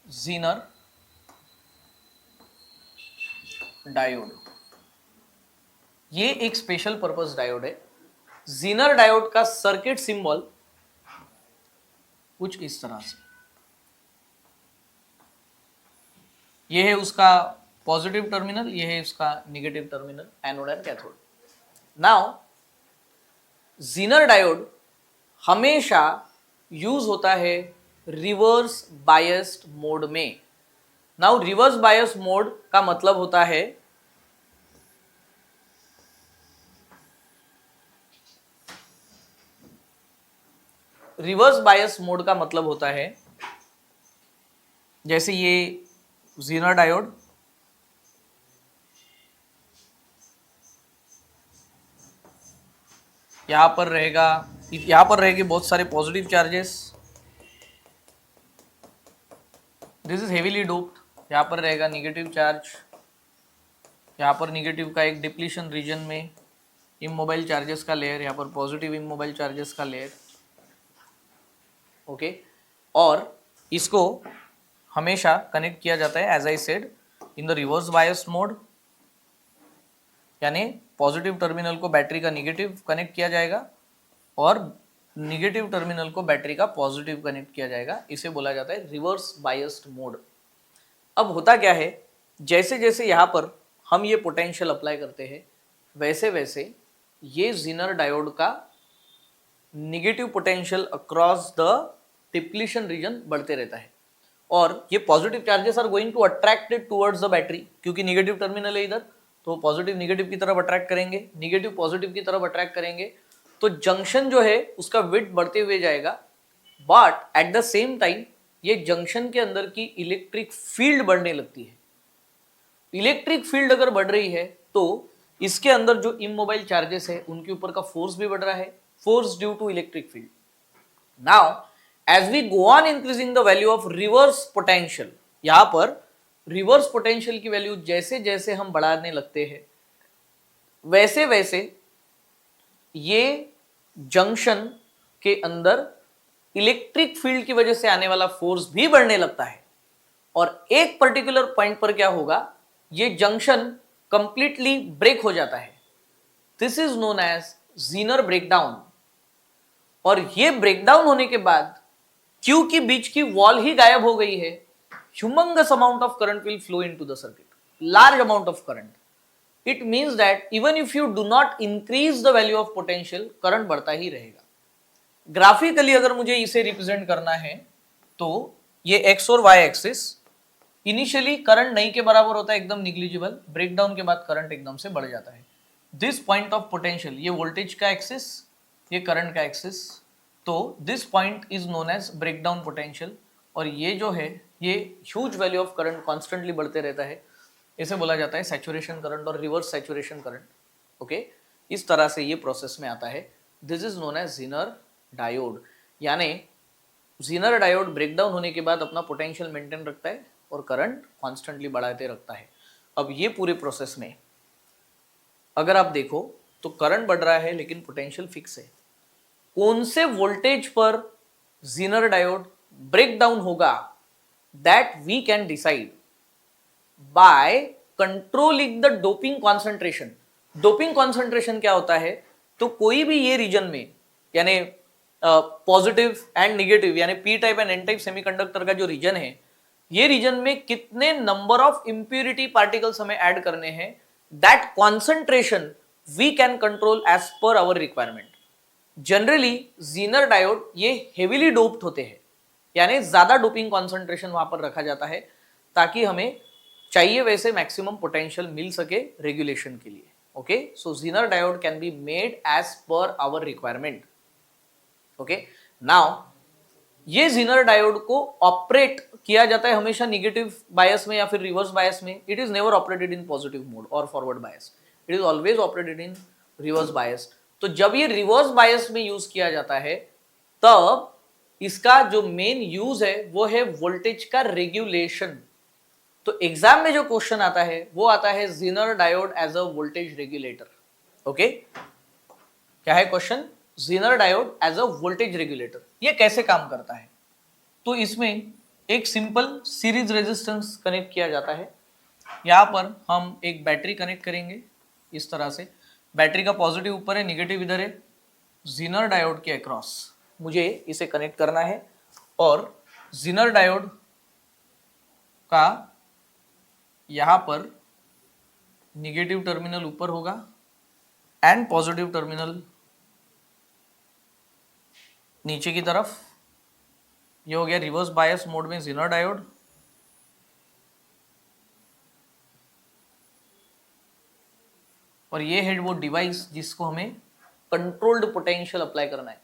Zener diode, ये एक special purpose diode है। जीनर डायोड का सर्किट सिंबल कुछ इस तरह से, ये है उसका पॉजिटिव टर्मिनल, ये है उसका negative terminal, anode and cathode. Now Zener diode हमेशा यूज होता है रिवर्स बायस्ड मोड में। नाउ रिवर्स बायस मोड का मतलब होता है रिवर्स बायस मोड का मतलब होता है जैसे ये जीनर डायोड, यहां पर रहेगा, यहां पर रहेंगे बहुत सारे positive charges, this is heavily doped. यहां पर रहेगा निगेटिव चार्ज, यहां पर निगेटिव का एक डिप्लीशन रीजन में इमोबाइल चार्जेस का लेयर, यहां पर पॉजिटिव इमोबाइल चार्जेस का लेयर। ओके, और इसको हमेशा कनेक्ट किया जाता है as I said in the reverse bias mode, यानी पॉजिटिव टर्मिनल को बैटरी का निगेटिव कनेक्ट किया जाएगा और निगेटिव टर्मिनल को बैटरी का पॉजिटिव कनेक्ट किया जाएगा। इसे बोला जाता है रिवर्स बायस्ड मोड। अब होता क्या है, जैसे जैसे यहाँ पर हम ये पोटेंशियल अप्लाई करते हैं वैसे वैसे ये जीनर डायोड का negative potential across the depletion region बढ़ते रहता है और ये positive charges are going to attracted towards the battery, क्योंकि निगेटिव टर्मिनल है इधर, तो पॉजिटिव निगेटिव की तरफ अट्रैक्ट करेंगे, निगेटिव पॉजिटिव की तरफ अट्रैक्ट करेंगे, तो जंक्शन जो है उसका विड्थ बढ़ते हुए जाएगा। But at the same time ये जंक्शन के अंदर की इलेक्ट्रिक फील्ड बढ़ने लगती है। इलेक्ट्रिक फील्ड अगर बढ़ रही है तो इसके अंदर जो इमोबाइल चार्जेस है उनके ऊपर का फोर्स भी बढ़ रहा है, force due to electric field. Now as we go on increasing the value of reverse potential, यहां पर रिवर्स पोटेंशियल की वैल्यू जैसे जैसे हम बढ़ाने लगते हैं वैसे वैसे ये जंक्शन के अंदर इलेक्ट्रिक फील्ड की वजह से आने वाला फोर्स भी बढ़ने लगता है और एक पर्टिकुलर पॉइंट पर क्या होगा, ये जंक्शन कंप्लीटली ब्रेक हो जाता है। This is known as Zener breakdown. और ये ब्रेकडाउन होने के बाद क्योंकि बीच की वॉल ही गायब हो गई है, humongous amount of current will flow into the circuit, large amount of current. It means that even if you do not increase the value of potential, current बढ़ता ही रहेगा। ग्राफिकली अगर मुझे इसे रिप्रेजेंट करना है तो ये एक्स और वाई एक्सिस, इनिशियली करंट नहीं के बराबर होता है, एकदम निग्लिजिबल, ब्रेकडाउन के बाद करंट एकदम से बढ़ जाता है। दिस पॉइंट ऑफ पोटेंशियल, ये वोल्टेज का एक्सिस, ये करंट का एक्सिस, तो this point is known as breakdown potential. और ये जो है ये huge value of current constantly बढ़ते रहता है, इसे बोला जाता है सैचुरेशन करंट और रिवर्स सैचुरेशन करंट। ओके, इस तरह से ये प्रोसेस में आता है। This is known as Zener diode, यानी जीनर डायोड ब्रेकडाउन होने के बाद अपना पोटेंशियल मेंटेन रखता है और करंट कॉन्स्टेंटली बढ़ाते रखता है। अब ये पूरे प्रोसेस में अगर आप देखो तो करंट बढ़ रहा है लेकिन पोटेंशियल फिक्स है। कौन से वोल्टेज पर जीनर डायोड ब्रेक डाउन होगा, that we can decide by controlling the doping concentration. Doping concentration क्या होता है, तो कोई भी ये रीजन में, यानी पॉजिटिव एंड निगेटिव यानी P type and N type semiconductor का जो रीजन है, ये रीजन में कितने नंबर ऑफ इंप्यूरिटी पार्टिकल्स हमें ऐड करने हैं, that concentration we can control as per our requirement. Generally Zener diode ये हेवीली डोप्ड होते हैं, यानी ज्यादा डोपिंग कॉन्सेंट्रेशन वहां पर रखा जाता है ताकि हमें चाहिए वैसे मैक्सिमम पोटेंशियल मिल सके रेगुलेशन के लिए। Okay, so Zener diode can be made as per our requirement. Okay, now ये जीनर डायोड को ऑपरेट किया जाता है हमेशा निगेटिव बायस में या फिर रिवर्स बायस में। It is never operated in positive mode और forward bias, it is always operated in reverse bias. तो जब ये रिवर्स बायस में यूज किया जाता है तब इसका जो मेन यूज है वो है वोल्टेज का रेगुलेशन। तो एग्जाम में जो क्वेश्चन आता है वो आता है Zener diode as a voltage regulator. Okay, क्या है question, Zener diode as a voltage regulator, ये कैसे काम करता है। तो इसमें एक सिंपल सीरीज रेजिस्टेंस कनेक्ट किया जाता है। यहाँ पर हम एक बैटरी कनेक्ट करेंगे इस तरह से, बैटरी का पॉजिटिव ऊपर है, निगेटिव इधर है, जीनर डायोड के अक्रॉस मुझे इसे कनेक्ट करना है और जीनर डायोड का यहाँ पर निगेटिव टर्मिनल ऊपर होगा एंड पॉजिटिव टर्मिनल नीचे की तरफ। ये हो गया रिवर्स बायस मोड में जीनर डायोड। और ये है वो डिवाइस जिसको हमें कंट्रोल्ड पोटेंशियल अप्लाई करना है,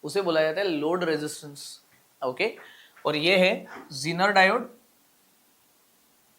उसे बोला जाता है लोड रेजिस्टेंस। ओके, और ये है जीनर डायोड,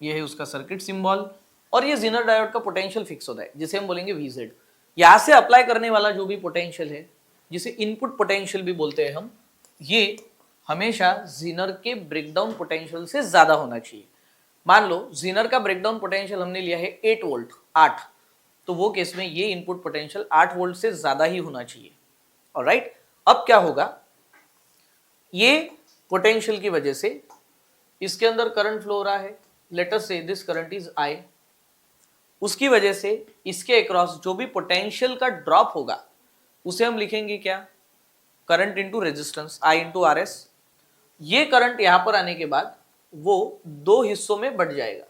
ये है उसका सर्किट सिंबल, और ये जीनर डायोड का पोटेंशियल फिक्स होता है जिसे हम बोलेंगे VZ। यहां से अप्लाई करने वाला जो भी पोटेंशियल है, जिसे इनपुट पोटेंशियल भी बोलते हैं हम, ये हमेशा जीनर के ब्रेकडाउन पोटेंशियल से ज्यादा होना चाहिए। मान लो जीनर का ब्रेकडाउन पोटेंशियल हमने लिया है 8 वोल्ट, 8, तो वो केस में ये इनपुट पोटेंशियल 8 वोल्ट से ज्यादा ही होना चाहिए। ऑलराइट, अब क्या होगा, ये पोटेंशियल की वजह से इसके अंदर करंट फ्लो हो रहा है, लेट अस से दिस करंट इज I, उसकी वजह से इसके अक्रॉस जो भी पोटेंशियल का ड्रॉप होगा उसे हम लिखेंगे क्या, current into resistance I into RS। ये करंट यहां पर आने के बाद वो दो हिस्सों में बढ़ जाएगा,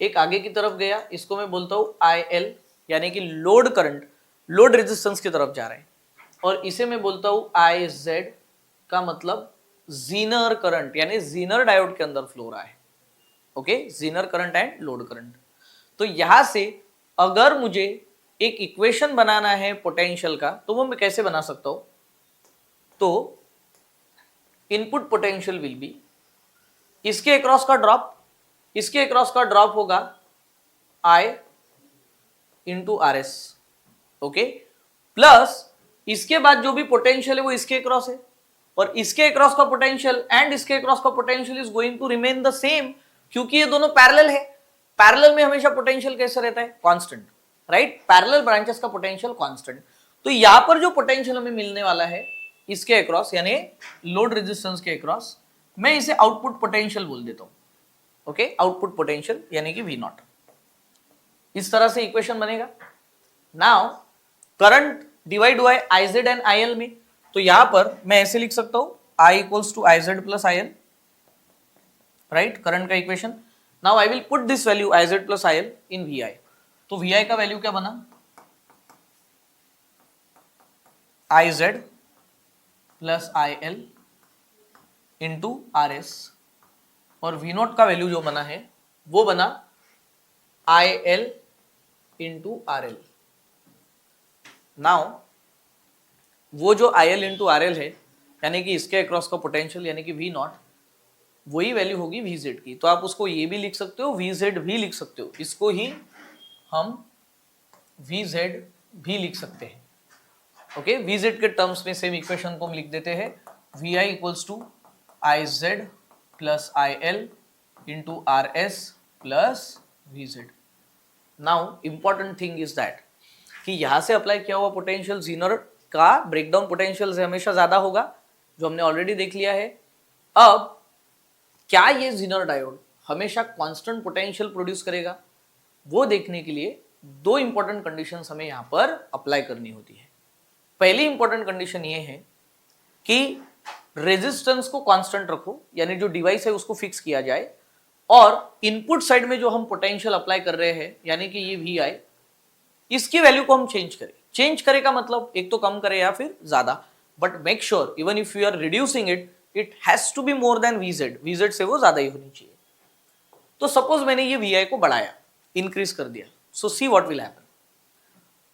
एक आगे की तरफ गया, इसको मैं बोलता हूं IL यानी कि लोड करंट लोड रेजिस्टेंस की तरफ जा रहा है, और इसे मैं बोलता हूं IZ का मतलब जीनर करंट यानी जीनर डायोड के अंदर फ्लो रहा है। Okay, Zener current and load current. तो यहां से अगर मुझे एक इक्वेशन बनाना है पोटेंशियल का, तो वो मैं कैसे बना सकता हूं, तो इनपुट पोटेंशियल विल बी, इसके अक्रॉस का ड्रॉप, इसके अक्रॉस का ड्रॉप होगा I into RS। Okay, plus इसके बाद जो भी पोटेंशियल है वो इसके अक्रॉस है, और इसके अक्रॉस का पोटेंशियल एंड इसके अक्रॉस का potential is going to remain the same, क्योंकि ये दोनों पैरेलल है। पैरेलल में हमेशा पोटेंशियल कैसे रहता है, कांस्टेंट, राइट, पैरेलल ब्रांचेस का पोटेंशियल कांस्टेंट। तो यहां पर जो पोटेंशियल हमें मिलने वाला है इसके अक्रॉस यानी लोड रेजिस्टेंस के अक्रॉस, मैं इसे आउटपुट पोटेंशियल बोल देता हूं। ओके, आउटपुट पोटेंशियल यानी कि V0। इस तरह से इक्वेशन बनेगा। नाउ करंट डिवाइड हुआ है IZ एंड IL में, तो यहां पर मैं ऐसे लिख सकता हूं I equals to IZ plus IL, right, current का equation. Now I will put this value IZ plus IL in VI। तो VI का वैल्यू क्या बना, IZ plus IL into RS, और V0 का वैल्यू जो बना है वो बना IL इंटू RL। नाउ वो जो IL इंटू RL है यानी कि इसके अक्रॉस का पोटेंशियल यानी कि V0, वही वैल्यू होगी VZ की। तो आप उसको ये भी लिख सकते हो, VZ भी लिख सकते हो, इसको ही हम VZ भी लिख सकते हैं। ओके, VZ के टर्म्स में सेम इक्वेशन को हम लिख देते हैं, VI equals to IZ plus IL into RS plus VZ। Now important thing is that कि यहां से अप्लाई किया हुआ पोटेंशियल जीनर का ब्रेकडाउन पोटेंशियल से हमेशा ज्यादा होगा, जो हमने ऑलरेडी देख लिया है। अब क्या ये जीनर डायोड हमेशा कांस्टेंट पोटेंशियल प्रोड्यूस करेगा, वो देखने के लिए दो इंपॉर्टेंट कंडीशंस हमें यहां पर अप्लाई करनी होती है। पहली इंपॉर्टेंट कंडीशन ये है कि रेजिस्टेंस को कांस्टेंट रखो, यानी जो डिवाइस है उसको फिक्स किया जाए, और इनपुट साइड में जो हम पोटेंशियल अप्लाई कर रहे हैं यानी कि ये VI, इसकी वैल्यू को हम चेंज करें। चेंज करें का मतलब एक तो कम करें या फिर ज्यादा, but make sure even if you are reducing it has to be more than VZ से वो ज्यादा ही होनी चाहिए। तो सपोज मैंने ये VI को बढ़ाया, इंक्रीज कर दिया, सो सी व्हाट विल हैपन।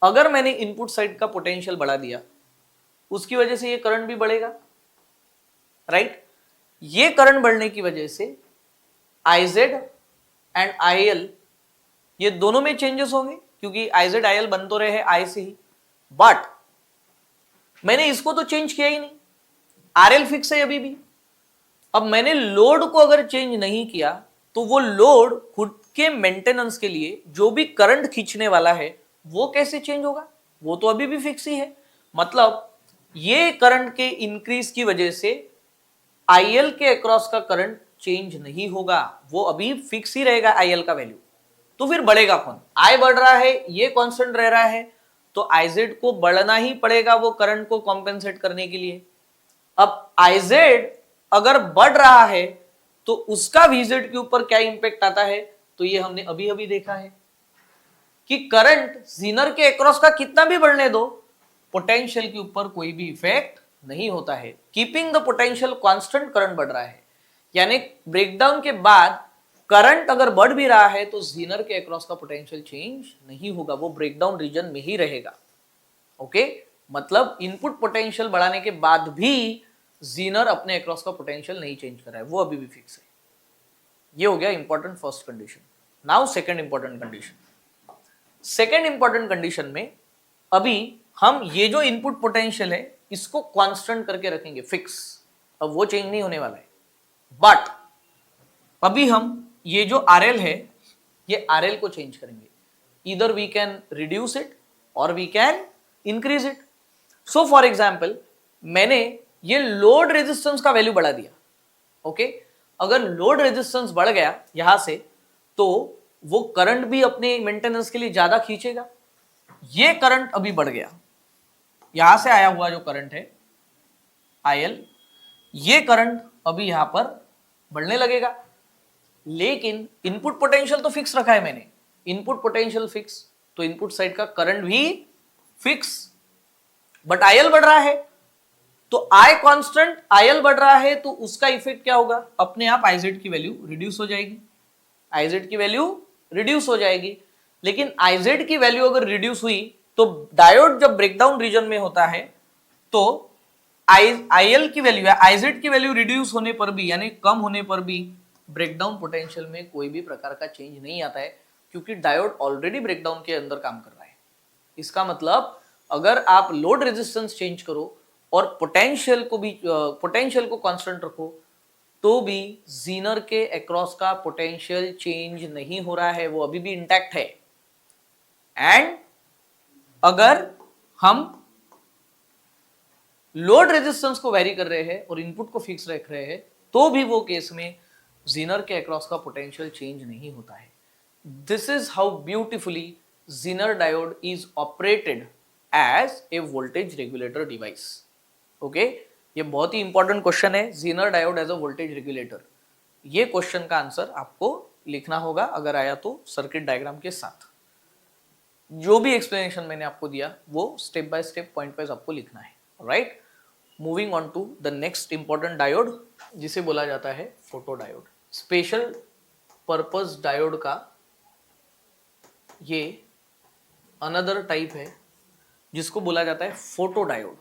अगर मैंने इनपुट साइड का पोटेंशियल बढ़ा दिया, उसकी वजह से ये करंट भी बढ़ेगा, राइट। ये करंट बढ़ने की वजह से IZ एंड IL ये दोनों में चेंजेस होंगे, क्योंकि IZ IL बन तो रहे हैं I से ही, बट मैंने इसको तो चेंज किया ही नहीं, RL फिक्स है अभी भी। अब मैंने लोड को अगर चेंज नहीं किया तो वो लोड खुद के मेंटेनेंस के लिए जो भी करंट खींचने वाला है वो कैसे चेंज होगा, वो तो अभी भी फिक्स ही है। मतलब ये करंट के इंक्रीज की वजह से IL के अक्रॉस का करंट चेंज नहीं होगा, वो अभी फिक्स ही रहेगा IL का वैल्यू। तो फिर बढ़ेगा कौन? I बढ़ रहा है, ये कांस्टेंट रह रहा है, तो IZ को बढ़ना ही पड़ेगा वो करंट को कॉम्पेंसेट करने के लिए। अब IZ अगर बढ़ रहा है तो उसका VZ के ऊपर क्या इंपैक्ट आता है, तो ये हमने अभी अभी देखा है कि करंट जीनर के अक्रॉस का कितना भी बढ़ने दो, पोटेंशियल के ऊपर कोई भी इफेक्ट नहीं होता है। Keeping the potential constant current बढ़ रहा है, यानी ब्रेकडाउन के बाद करंट अगर बढ़ भी रहा है तो जीनर के अक्रॉस का पोटेंशियल चेंज नहीं होगा, वो ब्रेकडाउन रीजन में ही रहेगा। ओके, मतलब इनपुट पोटेंशियल बढ़ाने के बाद भी जीनर अपने अक्रॉस का पोटेंशियल नहीं चेंज कर रहा है, वो अभी भी फिक्स है। ये हो गया important first condition. Now second important condition. Second important condition में अभी हम ये जो इनपुट पोटेंशियल है इसको कांस्टेंट करके रखेंगे, फिक्स, अब वो चेंज नहीं होने वाला है। बट अभी हम ये जो RL है, ये RL को चेंज करेंगे। Either we can reduce it और we can increase it. So for example, मैंने ये लोड रेजिस्टेंस का वैल्यू बढ़ा दिया। ओके, अगर लोड रेजिस्टेंस बढ़ गया यहां से तो वो करंट भी अपने मेंटेनेंस के लिए ज्यादा खींचेगा। ये करंट अभी बढ़ गया, यहां से आया हुआ जो करंट है IL, ये करंट अभी यहां पर बढ़ने लगेगा, लेकिन इनपुट पोटेंशियल तो फिक्स रखा है मैंने। इनपुट पोटेंशियल फिक्स तो इनपुट साइड का करंट भी फिक्स, बट IL बढ़ रहा है तो I कांस्टेंट, IL बढ़ रहा है तो उसका इफेक्ट क्या होगा, अपने आप IZ की वैल्यू रिड्यूस हो जाएगी। IZ की वैल्यू रिड्यूस हो जाएगी, लेकिन IZ की वैल्यू अगर रिड्यूस हुई तो डायोड जब ब्रेकडाउन रीजन में होता है तो IL की वैल्यू या IZ की वैल्यू रिड्यूस होने पर भी, यानी कम होने पर भी, ब्रेकडाउन पोटेंशियल में कोई भी प्रकार का चेंज नहीं आता है, क्योंकि डायोड ऑलरेडी ब्रेकडाउन के अंदर काम कर रहा है। इसका मतलब अगर आप लोड रेजिस्टेंस चेंज करो और पोटेंशियल को कांस्टेंट रखो तो भी जीनर के अक्रॉस का पोटेंशियल चेंज नहीं हो रहा है, वो अभी भी इंटैक्ट है। एंड अगर हम लोड रेजिस्टेंस को वेरी कर रहे हैं और इनपुट को फिक्स रख रहे हैं तो भी वो केस में जीनर के अक्रॉस का पोटेंशियल चेंज नहीं होता है। This is how beautifully Zener diode is operated as a voltage regulator device. Okay, ये बहुत ही इंपॉर्टेंट क्वेश्चन है, Zener diode as a voltage regulator. ये क्वेश्चन का आंसर आपको लिखना होगा, अगर आया तो सर्किट डायग्राम के साथ। जो भी एक्सप्लेनेशन मैंने आपको दिया वो step by step, point wise आपको लिखना है। Right, moving on to the next important diode, जिसे बोला जाता है photo diode. Special purpose diode का ये अनदर टाइप है जिसको बोला जाता है फोटो डायोड।